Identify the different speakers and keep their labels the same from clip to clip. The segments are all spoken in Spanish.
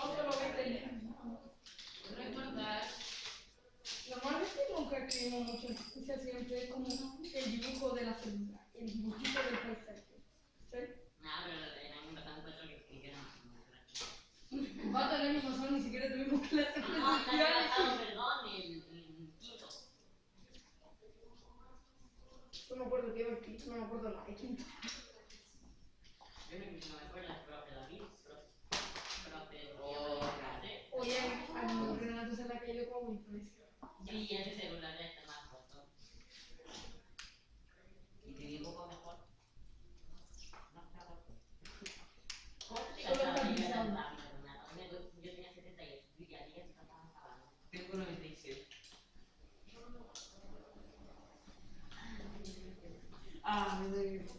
Speaker 1: No, solo 20 líneas.
Speaker 2: Recordar.
Speaker 1: Normalmente nunca escribimos mucho en justicia, siempre es como el dibujo de la célula, el dibujito del paisaje. ¿Sí?
Speaker 3: No, pero el año pasado encuentro que escribieron más.
Speaker 1: Bata, el año pasado ni siquiera tuvimos clases
Speaker 3: No, el año
Speaker 1: presenciales.
Speaker 3: pasado, perdón, el quinto.
Speaker 1: Yo me acuerdo que iba el quinto, no me acuerdo nada de quinto.
Speaker 3: Yo no me acuerdo, el profe David, profe
Speaker 1: Oye, a mi Renato se le ha caído como impresión.
Speaker 3: Sí, ese celular ya está más roto. ¿Y te dibujo mejor? No, está roto.
Speaker 1: Solo está pisando.
Speaker 3: Yo tenía 78 y ya se estaban acabando.
Speaker 4: Tengo 97. Me doy.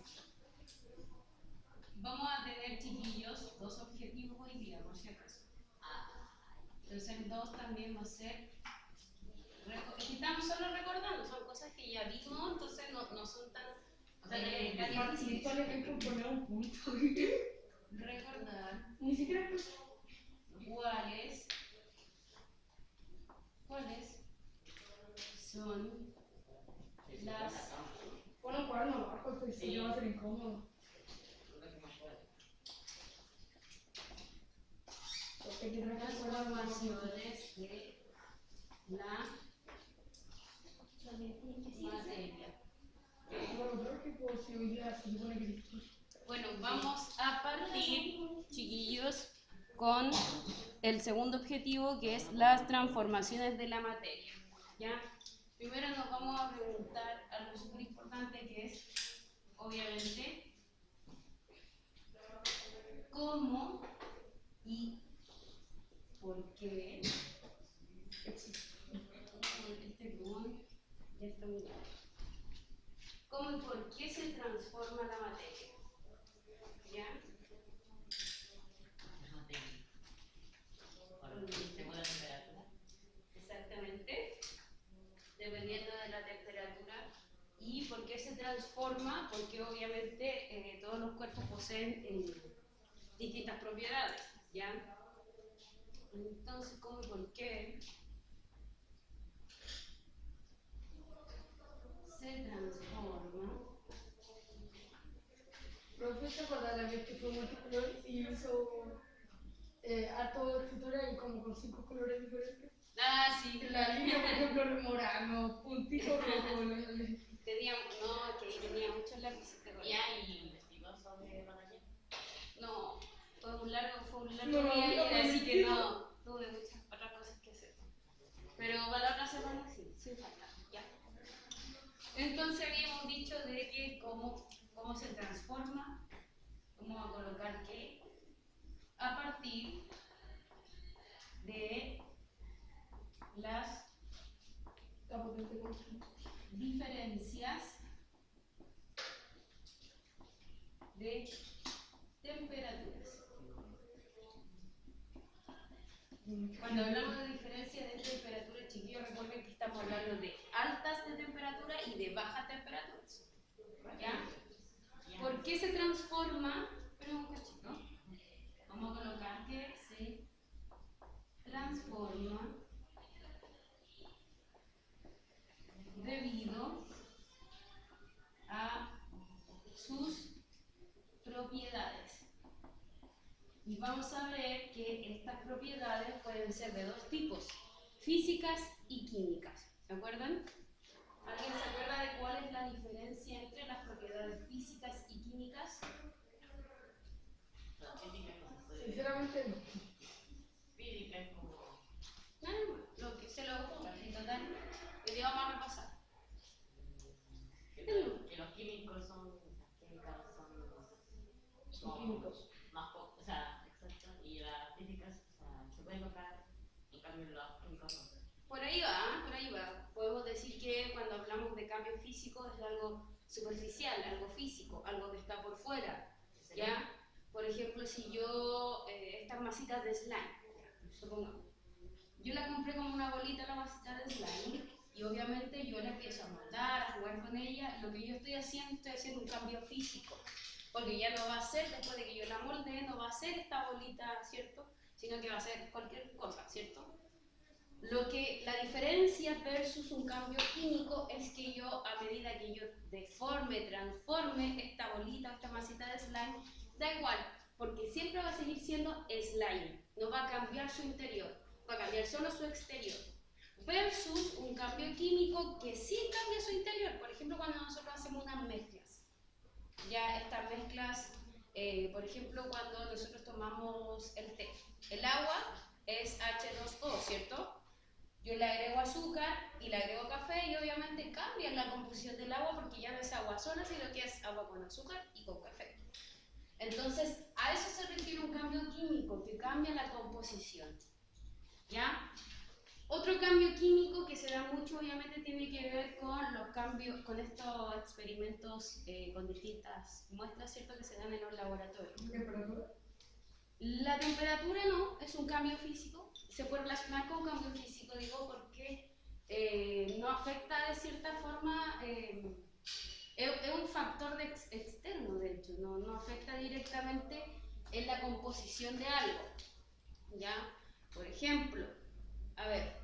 Speaker 2: Vamos a tener, chiquillos, 2 objetivos hoy día, por si acaso. Entonces el 2 también va a ser... Estamos solo recordando, son cosas que ya vimos, entonces no son tan...
Speaker 1: Virtualmente por poner un punto.
Speaker 2: Recordar
Speaker 1: Ni siquiera
Speaker 2: cuáles son las...
Speaker 1: Pon un cuaderno abajo, pues sí, va a ser incómodo.
Speaker 2: Transformaciones de la materia. Bueno, vamos a partir, chiquillos, con el segundo objetivo, que es las transformaciones de la materia. ¿Ya? Primero nos vamos a preguntar algo súper importante, que es, obviamente, cómo y por qué cómo y por qué se transforma la materia. ¿Ya?
Speaker 3: Según la temperatura.
Speaker 2: Exactamente. Dependiendo de la temperatura. ¿Y por qué se transforma? Porque obviamente todos los cuerpos poseen distintas propiedades. ¿Ya? Entonces, ¿cómo y por qué se transforma?
Speaker 1: Profe, ¿se acuerda la vez que fue multicolor y hizo harto escritura y como con 5 colores diferentes?
Speaker 2: Ah, sí.
Speaker 1: La línea, por ejemplo, morado, puntito rojo.
Speaker 2: No, que ahí tenía muchos lápices de color.
Speaker 3: ¿Y hay investigó sobre batalla?
Speaker 2: No, fue un largo
Speaker 1: No,
Speaker 2: día
Speaker 1: no,
Speaker 2: y así que no tuve muchas otras cosas que hacer. Pero para la otra semana sí, sin falta, ya. Entonces habíamos dicho de que cómo se transforma, cómo va a colocar qué, a partir de las diferencias de temperaturas. Cuando hablamos de diferencia de temperatura, chiquillos, recuerden que estamos hablando de altas de temperatura y de bajas temperaturas. ¿Ya? ¿Por qué se transforma? Pero un cachito. Vamos a colocar que se transforma debido a sus propiedades. Y vamos a ver que estas propiedades pueden ser de dos tipos, físicas y químicas. ¿Se acuerdan? ¿Alguien se acuerda de cuál es la diferencia entre las propiedades físicas y químicas?
Speaker 1: Sinceramente no.
Speaker 3: Física es como...
Speaker 2: Lo que se lo ponga, en total, hoy día vamos a repasar.
Speaker 3: Que los químicos son...
Speaker 1: Químicos.
Speaker 3: Más pocos, o sea, exacto, y las físicas, o sea, se pueden tocar, en cambio los químicos no.
Speaker 2: Por ahí va, por ahí va. Podemos decir que cuando hablamos de cambio físico es algo superficial, algo físico, algo que está por fuera, ¿ya? Por ejemplo, si yo, estas masitas de slime, supongamos, yo la compré como una bolita la masita de slime y obviamente yo la empiezo a moldar, a jugar con ella, lo que yo estoy haciendo un cambio físico, porque ya no va a ser, después de que yo la molde, no va a ser esta bolita, ¿cierto? sino que va a ser cualquier cosa, ¿cierto? La diferencia versus un cambio químico es que yo, a medida que yo deforme, transforme esta bolita, esta masita de slime, da igual, porque siempre va a seguir siendo slime, no va a cambiar su interior, va a cambiar solo su exterior. Versus un cambio químico que sí cambia su interior, por ejemplo, cuando nosotros hacemos unas mezclas. Ya estas mezclas, por ejemplo, cuando nosotros tomamos el té, el agua es H2O, ¿cierto? Yo le agrego azúcar y le agrego café y obviamente cambia la composición del agua porque ya no es agua sola, sino que es agua con azúcar y con café. Entonces, a eso se refiere un cambio químico, que cambia la composición. ¿Ya? Otro cambio químico que se da mucho, obviamente, tiene que ver con los cambios, con estos experimentos con distintas muestras, ¿cierto?, que se dan en los laboratorios.
Speaker 1: ¿Temperatura?
Speaker 2: La temperatura no, es un cambio físico, se puede relacionar con cambio físico, digo, porque no afecta de cierta forma, es un factor externo, de hecho, no afecta directamente en la composición de algo, ¿ya? Por ejemplo, a ver,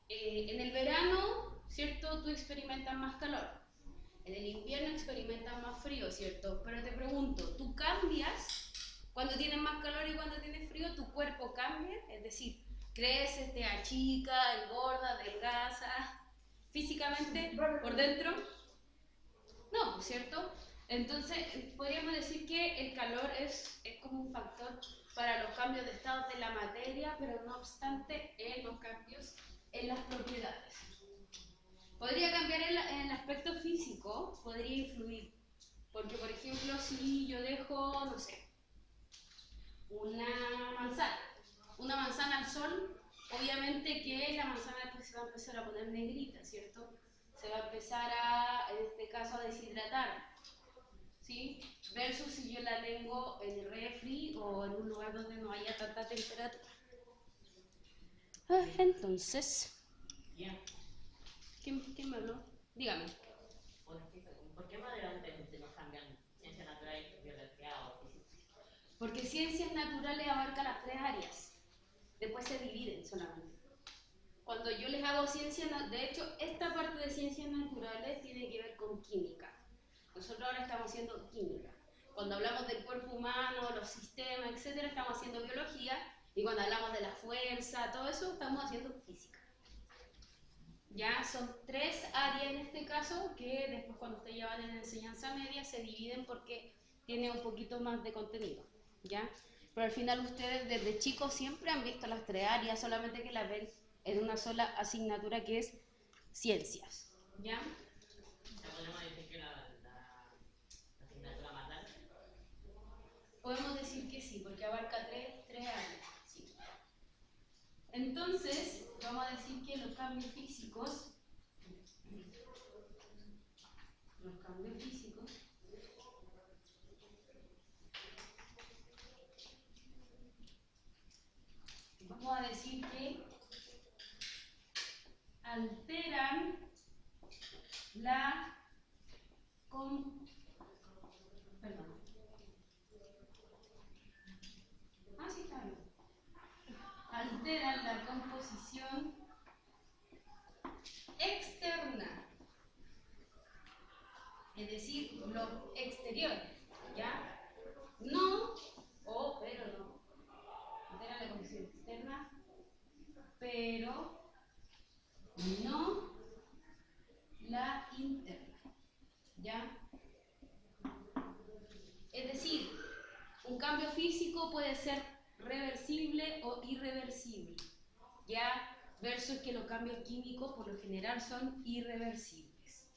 Speaker 2: en el verano, ¿cierto?, tú experimentas más calor, en el invierno experimentas más frío, ¿cierto? Pero te pregunto, ¿tú cambias? Cuando tienes más calor y cuando tienes frío, tu cuerpo cambia, es decir, crece, te achica, engorda, adelgaza, físicamente, por dentro. No, ¿cierto? Entonces, podríamos decir que el calor es como un factor para los cambios de estado de la materia, pero no obstante, en los cambios en las propiedades. Podría cambiar el aspecto físico, podría influir, porque por ejemplo, si yo dejo, no sé, una manzana al sol, obviamente que la manzana después se va a empezar a poner negrita, ¿cierto? Se va a empezar a, en este caso, a deshidratar, ¿sí? Versus si yo la tengo en el refri o en un lugar donde no haya tanta temperatura. Entonces, ¿quién me habló? Dígame.
Speaker 3: ¿Por qué más adelante nos cambian ciencia natural y biología o física?
Speaker 2: Porque ciencias naturales abarca las tres áreas, después se dividen solamente. Cuando yo les hago ciencias, de hecho, esta parte de ciencias naturales tiene que ver con química. Nosotros ahora estamos haciendo química. Cuando hablamos del cuerpo humano, los sistemas, etcétera, estamos haciendo biología. Y cuando hablamos de la fuerza, todo eso, estamos haciendo física. Ya son tres áreas en este caso que después cuando ustedes ya van en enseñanza media se dividen porque tiene un poquito más de contenido, ¿ya? Pero al final ustedes desde chicos siempre han visto las tres áreas, solamente que las ven en una sola asignatura que es ciencias, ¿ya?
Speaker 3: ¿Podemos decir que la asignatura más larga?
Speaker 2: Podemos decir que sí, porque abarca tres áreas, sí. Entonces, vamos a decir que los cambios físicos, vamos a decir que alteran la alteran la composición externa, es decir, lo exterior, ¿ya? No, pero no. Alteran la composición externa, pero no la interna, ¿ya? Es decir, un cambio físico puede ser reversible o irreversible, ¿ya? Versus que los cambios químicos por lo general son irreversibles,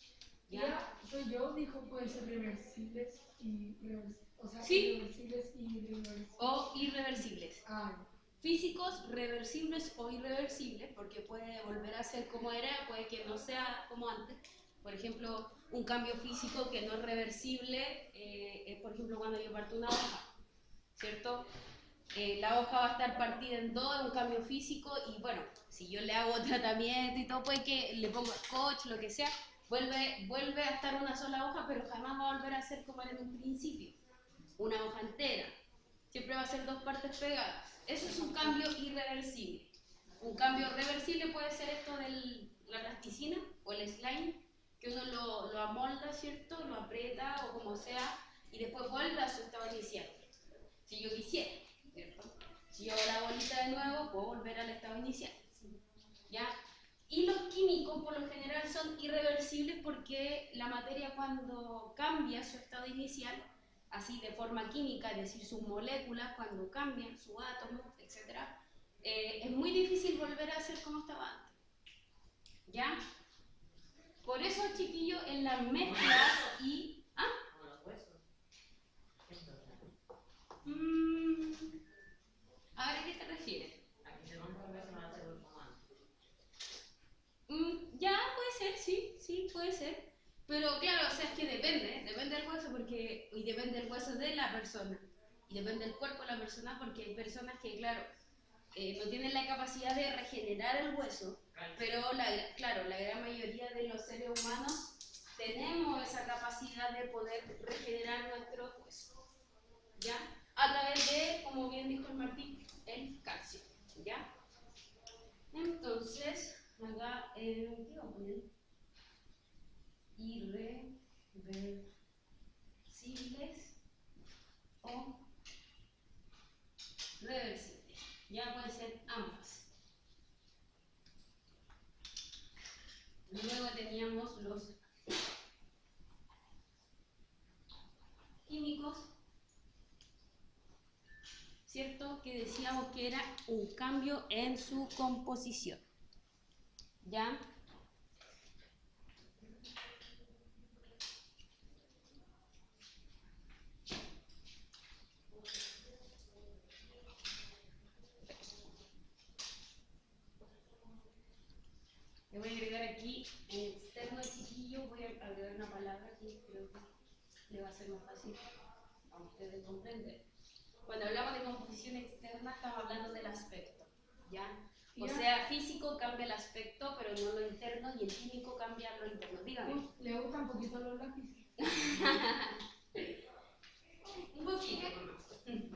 Speaker 2: ¿ya?
Speaker 1: Ya, soy yo, dijo, pueden ser reversibles y irreversibles. O sea,
Speaker 2: Sí.
Speaker 1: irreversibles y irreversibles.
Speaker 2: O irreversibles.
Speaker 1: Ah,
Speaker 2: Físicos, reversibles o irreversibles, porque puede volver a ser como era, puede que no sea como antes. Por ejemplo, un cambio físico que no es reversible es, por ejemplo, cuando yo parto una hoja, ¿cierto? La hoja va a estar partida en dos, es un cambio físico, y bueno, si yo le hago tratamiento y todo, puede que le pongo scotch, lo que sea, vuelve a estar una sola hoja, pero jamás va a volver a ser como era en un principio, una hoja entera. siempre va a ser dos partes pegadas. Eso es un cambio irreversible. Un cambio reversible puede ser esto de la plasticina o el slime, que uno lo amolda, ¿cierto? Lo aprieta o como sea, y después vuelve a su estado inicial. Si yo quisiera, ¿cierto? Si yo hago la bolita de nuevo, puedo volver al estado inicial, ¿ya? Y los químicos por lo general son irreversibles porque la materia cuando cambia su estado inicial, así de forma química, es decir, sus moléculas cuando cambian, su átomo, etc., es muy difícil volver a ser como estaba antes, ¿ya? Por eso, chiquillos, en las mezclas y... ¿Ah?
Speaker 3: Como los huesos.
Speaker 2: A ver, ¿a qué te refieres?
Speaker 3: Aquí se rompe el hueso, no va a ser como antes.
Speaker 2: Ya, puede ser, sí, puede ser. Pero claro, o sea, es que depende del hueso y depende del hueso de la persona. Y depende del cuerpo de la persona porque hay personas que, claro, no tienen la capacidad de regenerar el hueso, pero claro, la gran mayoría de los seres humanos tenemos esa capacidad de poder regenerar nuestro hueso, ¿ya? A través de, como bien dijo el Martín, el calcio, ¿ya? Entonces, acá, ¿qué voy a poner? Irreversibles o reversibles. Ya puede ser ambas. Luego teníamos los químicos, ¿cierto? Que decíamos que era un cambio en su composición. ¿Ya? Le voy a agregar aquí en externo, chiquillo, voy a agregar una palabra que creo que le va a ser más fácil a ustedes comprender. Cuando hablamos de composición externa estamos hablando del aspecto, ¿ya? O sea, físico cambia el aspecto, pero no lo interno, y el químico cambia lo interno. Dígame.
Speaker 1: Le gustan un poquito los lápices.
Speaker 2: Un poquito.
Speaker 1: Un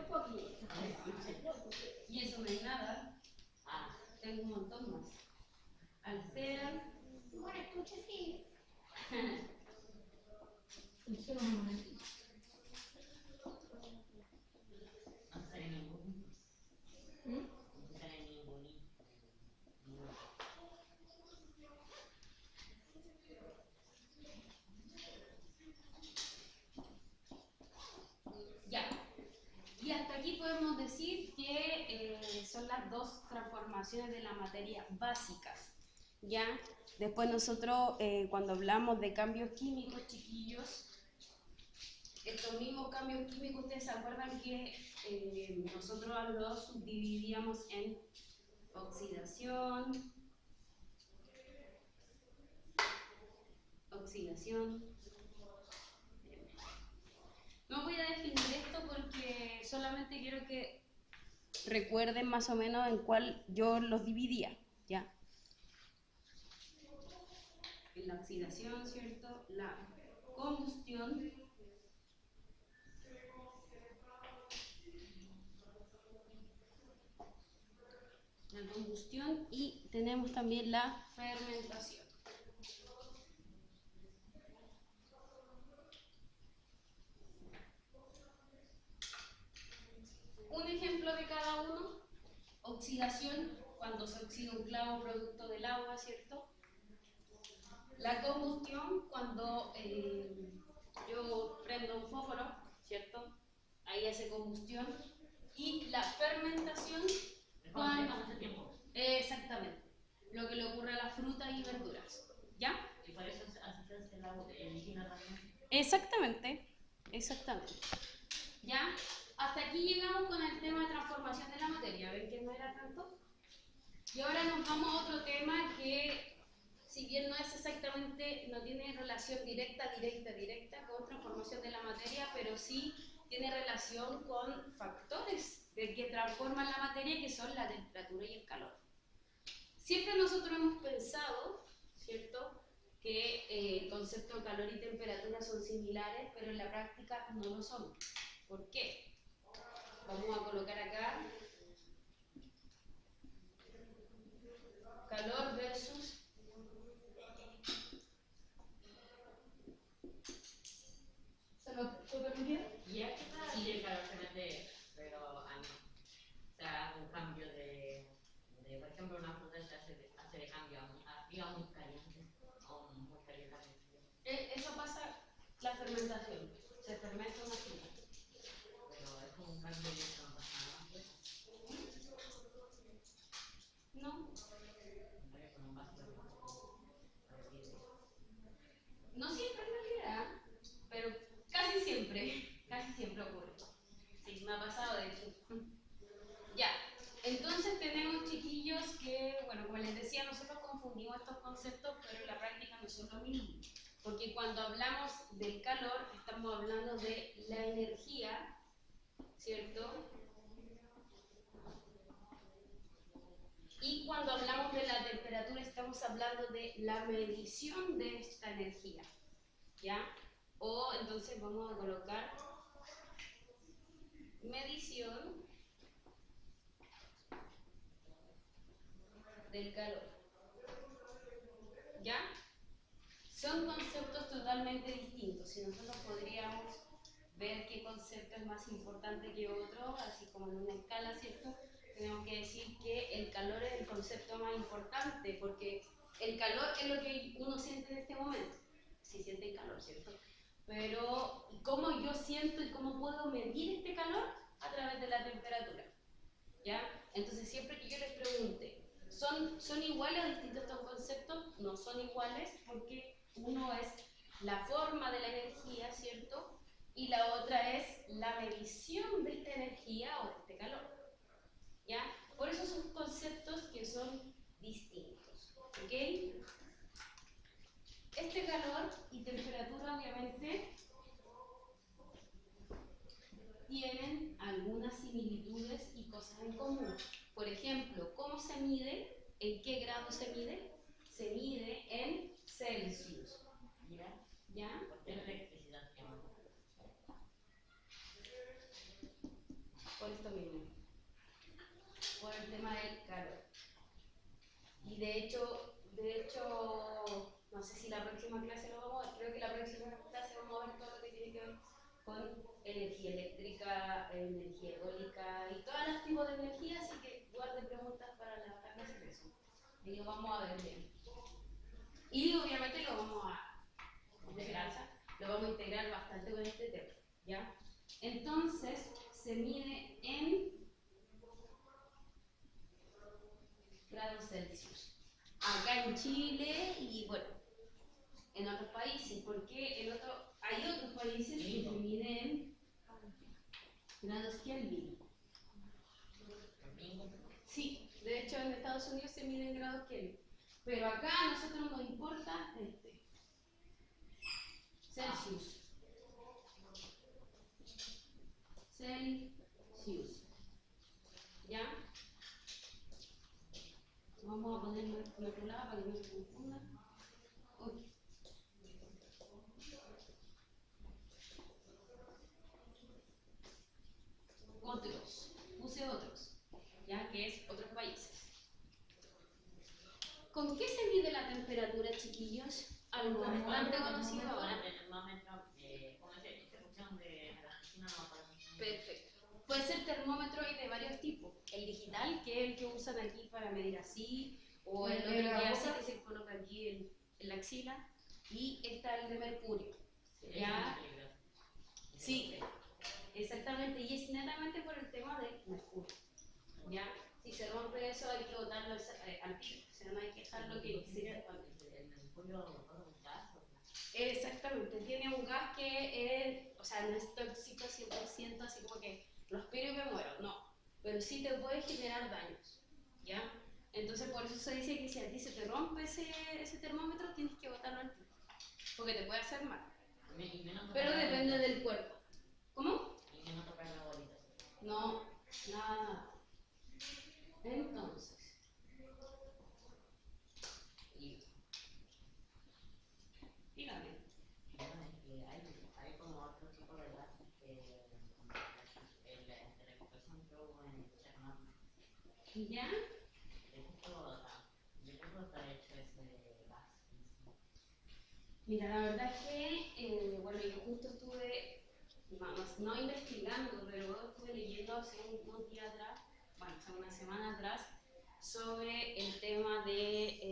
Speaker 1: poquito.
Speaker 2: Y eso no es nada. Tengo un montón más. Alteran.
Speaker 1: Bueno, escucha, sí. Eso no es malo.
Speaker 3: No sale ningún. No sale ningún.
Speaker 2: Ya. Y hasta aquí podemos decir que son las dos transformaciones de la materia básicas. ¿Ya? Después nosotros, cuando hablamos de cambios químicos, chiquillos, estos mismos cambios químicos, ustedes se acuerdan que nosotros los subdividíamos en oxidación, no voy a definir esto porque solamente quiero que recuerden más o menos en cuál yo los dividía, ¿ya? En la oxidación, ¿cierto? La combustión, y tenemos también la fermentación. Un ejemplo de cada uno: oxidación, cuando se oxida un clavo producto del agua, ¿cierto? La combustión, cuando yo prendo un fósforo, ¿cierto? Ahí hace combustión. Y la fermentación, cuando...
Speaker 3: Hace tiempo.
Speaker 2: Exactamente, lo que le ocurre a las frutas y verduras, ¿ya?
Speaker 3: Y por eso así se hace el vino también.
Speaker 2: Exactamente. ¿Ya? Hasta aquí llegamos con el tema de transformación de la materia. ¿Ven que no era tanto? Y ahora nos vamos a otro tema que, si bien no es exactamente, no tiene relación directa con transformación de la materia, pero sí tiene relación con factores que transforman la materia, que son la temperatura y el calor. Siempre nosotros hemos pensado, ¿cierto?, que el concepto de calor y temperatura son similares, pero en la práctica no lo son. ¿Por qué? Vamos a colocar acá calor versus
Speaker 1: ¿Se permitieron?
Speaker 3: Y es que para
Speaker 2: Sí.
Speaker 3: el calor se mete, pero o sea, un cambio por ejemplo, una fruta se hace de cambio a frío a muy caliente, o muy caliente.
Speaker 2: Eso pasa la fermentación, se fermenta una fruta.
Speaker 3: Pero es como un cambio y eso no pasa nada, pues.
Speaker 2: No,
Speaker 3: Hombre, con un vaso de
Speaker 2: no siempre en realidad, pero casi siempre ocurre. Sí, me ha pasado de hecho. Ya, entonces tenemos chiquillos que, bueno, como les decía, nosotros confundimos estos conceptos, pero en la práctica no son lo mismo. Porque cuando hablamos del calor, estamos hablando de la energía, ¿cierto? Y cuando hablamos de la temperatura, estamos hablando de la medición de esta energía, ¿ya? O entonces vamos a colocar medición del calor, ¿ya? Son conceptos totalmente distintos. Si nosotros podríamos ver qué concepto es más importante que otro, así como en una escala, ¿cierto? Tenemos que decir que el calor es el concepto más importante, porque el calor es lo que uno siente en este momento. Si siente el calor, ¿cierto? Pero ¿cómo yo siento y cómo puedo medir este calor? A través de la temperatura, ¿ya? Entonces siempre que yo les pregunte, ¿son iguales o distintos estos conceptos? No son iguales porque uno es la forma de la energía, ¿cierto? Y la otra es la medición de esta energía o de este calor, ¿ya? Por eso son conceptos que son distintos, ¿ok? Este calor y temperatura obviamente tienen algunas similitudes y cosas en común. Por ejemplo, ¿cómo se mide? ¿En qué grado se mide? Se mide en Celsius. ¿Ya?
Speaker 3: ¿Por qué la electricidad se llama?
Speaker 2: Por esto mismo. Por el tema del calor. Y de hecho, no sé si la próxima clase lo vamos a ver, creo que la próxima clase vamos a ver todo lo que tiene que ver con energía eléctrica, energía eólica y todos los tipos de energía, así que guarde preguntas para la otra clase de eso. Y lo vamos a ver bien. Y obviamente lo vamos a integrar bastante con este tema, ¿ya? Entonces, se mide en grados Celsius. Acá en Chile y bueno, en otros países, porque hay otros países que se miden en grados Kelvin. Sí, de hecho en Estados Unidos se mide en grados Kelvin. Pero acá a nosotros nos importa Celsius. Celsius. ¿Ya? Vamos a ponerlo en otro lado para que no se confunda. Uy. Puse otros, ya que es otros países. ¿Con qué se mide la temperatura, chiquillos? Algo bastante conocido ahora.
Speaker 3: El termómetro, como esta cuestión de la oficina, no me acuerdo.
Speaker 2: Perfecto. Puede ser termómetro y de varios tipos. El digital, que es el que usan aquí para medir así, o el otro que así que se coloca aquí en la axila, y está el de mercurio. ¿Ya? Sí, exactamente, y es netamente por el tema del mercurio. ¿Ya? Si se rompe eso hay que botarlo al piso, o sea, no hay que dejarlo que exista.
Speaker 3: El mercurio es un gas.
Speaker 2: Exactamente, tiene un gas que o sea, no es tóxico 100%, así como que lo aspiro y me muero, no, pero sí te puede generar daños, ¿ya? Entonces por eso se dice que si a ti se te rompe ese termómetro, tienes que botarlo al piso, porque te puede hacer mal, pero depende del cuerpo. ¿Cómo?
Speaker 3: Y no tocar la bolita.
Speaker 2: No, nada. Entonces,
Speaker 3: la explosión que hubo en Chernobyl.
Speaker 2: ¿Ya?
Speaker 3: ¿De qué puede estar hecho ese gas mismo?
Speaker 2: Mira, la verdad es que, bueno, yo justo estuve, no investigando, pero estuve leyendo hace unos días atrás, bueno, hace una semana atrás, sobre el tema de